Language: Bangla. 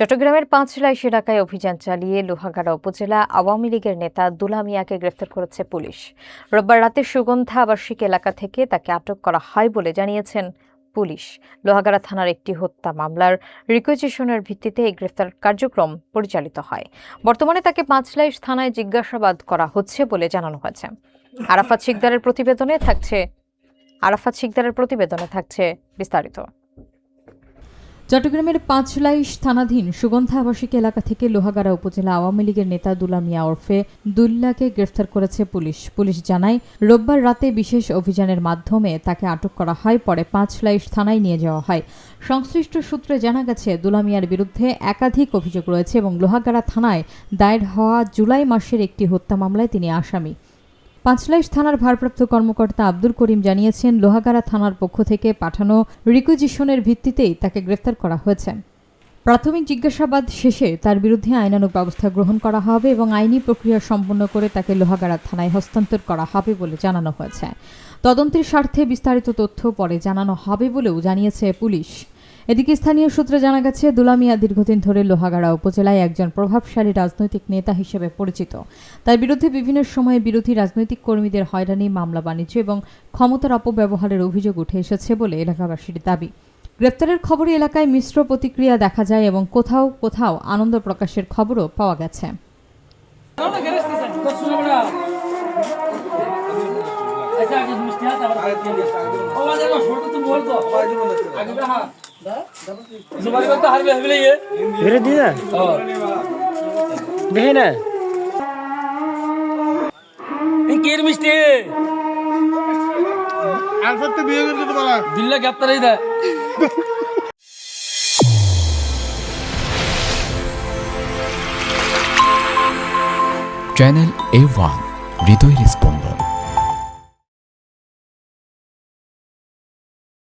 চট্টগ্রামের পাঁচলাইশ এলাকায় অভিযান চালিয়ে লোহাগাড়া উপজেলা আওয়ামী লীগের নেতা দুলা মিয়াকে গ্রেফতার করেছে পুলিশ। রোববার রাতে সুগন্ধা আবাসিক এলাকা থেকে তাকে আটক করা হয় বলে জানিয়েছেন পুলিশ। লোহাগাড়া থানার একটি হত্যা মামলার রিকুইজিশনের ভিত্তিতে এই গ্রেফতার কার্যক্রম পরিচালিত হয়। বর্তমানে তাকে পাঁচলাইশ থানায় জিজ্ঞাসাবাদ করা হচ্ছে বলে জানানো হয়েছে। আরাফাত শিকদারের প্রতিবেদনে থাকছে বিস্তারিত। চট্টগ্রামের পাঁচলাইশ থানাধীন সুগন্ধা আবাসিক এলাকা থেকে লোহাগাড়া উপজেলা আওয়ামী লীগের নেতা দুলা মিয়া ওরফে দুল্লাকে গ্রেফতার করেছে পুলিশ জানায়, রোববার রাতে বিশেষ অভিযানের মাধ্যমে তাকে আটক করা হয়, পরে পাঁচলাইশ থানায় নিয়ে যাওয়া হয়। সংশ্লিষ্ট সূত্রে জানা গেছে, দুলা মিয়ার বিরুদ্ধে একাধিক অভিযোগ রয়েছে এবং লোহাগাড়া থানায় দায়ের হওয়া জুলাই মাসের একটি হত্যা মামলায় তিনি আসামি। পাঁচলাইশ থানার ভারপ্রাপ্ত কর্মকর্তা আব্দুল করিম জানিয়েছেন, লোহাগাড়া থানার পক্ষ থেকে পাঠানো রিকুইজিশনের ভিত্তিতেই তাকে গ্রেফতার করা হয়েছে। প্রাথমিক জিজ্ঞাসাবাদ শেষে তার বিরুদ্ধে আইনানুগ ব্যবস্থা গ্রহণ করা হবে এবং আইনি প্রক্রিয়া সম্পন্ন করে তাকে লোহাগাড়া থানায় হস্তান্তর করা হবে বলে জানানো হয়েছে। তদন্তের স্বার্থে বিস্তারিত তথ্য পরে জানানো হবে বলেও জানিয়েছে পুলিশ। এদিকে স্থানীয় সূত্রে জানা গেছে, দুলা মিয়া দীর্ঘদিন ধরে লোহাগাড়া উপজেলায় একজন প্রভাবশালী রাজনৈতিক নেতা হিসেবে পরিচিত। তার বিরুদ্ধে বিভিন্ন সময়ে বিরোধী রাজনৈতিক কর্মীদের হয়রানি, মামলা বাণিজ্য এবং ক্ষমতার অপব্যবহারের অভিযোগ উঠে এসেছে বলে এলাকাবাসীর দাবি। গ্রেপ্তারের খবরে এলাকায় মিশ্র প্রতিক্রিয়া দেখা যায় এবং কোথাও কোথাও আনন্দ প্রকাশের খবরও পাওয়া গেছে। দেখি না মিষ্টি দিল্লা গ্রেপ্তার চ্যানেল A1 হৃদয় রেসপন্স।